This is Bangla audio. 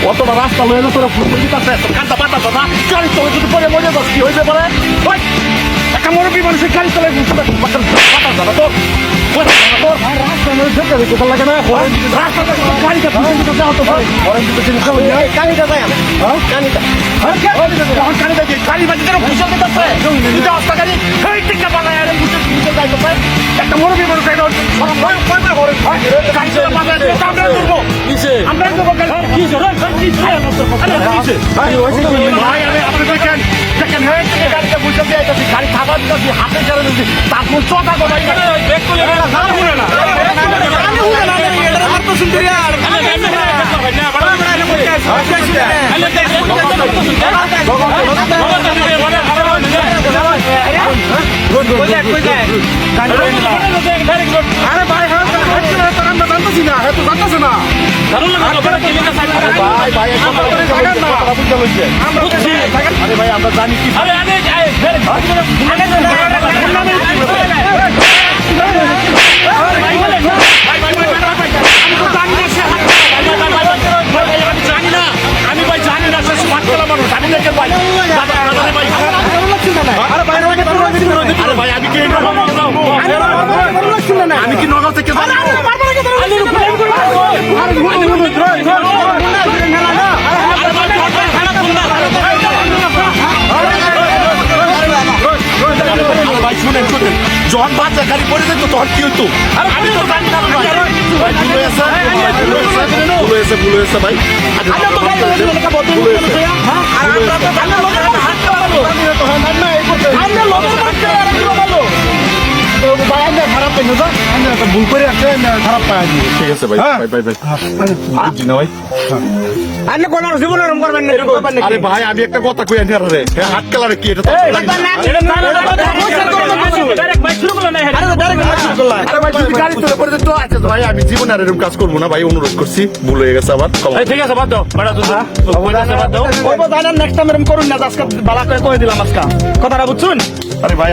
অতটা রাস্তা লয়ে না তোরা ফুল দিতে আছে কাঁদা পাতা না গাড়ি চলে যদি পরে মরে যাস কি হইতে পারে ওই একটা মুরব্বী মানুষের গাড়ি চলে পাতা যাবে তো রাস্তা মধ্যে ঢুকে দিতে লাগে না রাস্তাটা গাড়িটা ফুল যাও তো ভাই গাড়িটা যাই গাড়িটা গাড়িটা যে গাড়ি বাজিতে ফুসল দিতে আছে দুটো রাস্তা গাড়ি এই টিকা বানায় আর ফুসল দিতে যাইতে পারে একটা মুরব্বী মানুষ এটা আমরা দেবো কি ভাই আমি আপনাদের দেখেন দেখেন গাড়িটা বুঝতে দিয়ে গাড়ি খাবার দিচ্ছি হাতে চলে দিচ্ছি তারপর চটা গোটাই আরে ভাই জানতেছি না হ্যাঁ তো জানতেছে না আরে ভাই আমরা জানি কি আমি ভাই জানি না শেষ ভাত খেলা মানুষ জানি না ভাই আরে ভাই আমি কি আমি কি নগর থেকে ভাই শুনেন শুনেন যখন বাচ্চা গাড়ি পড়ে যেত তখন কি হইতো আমি তো জানি না ভাই ভুল হয়েছে ভাই ভুল করে আছে খারাপ পায় ঠিক আছে ভাই ভাই ভাই বুঝছি না ভাই আপনি কোন জীবন এরকম করবেন না আরে ভাই আমি একটা কথা কই আনি আরে হাত কালারে কি এটা তো গাড়ি চলে পড়ে তো আছে ভাই আমি জীবন আর এরকম কাজ করবো না ভাই অনুরোধ করছি ভুল হয়ে গেছে আবার ঠিক আছে বাদ দাও নেক্সট টাইম এরকম করুন না আজকে বালা করে কয়ে দিলাম আজকে কথাটা বুঝছুন আরে ভাই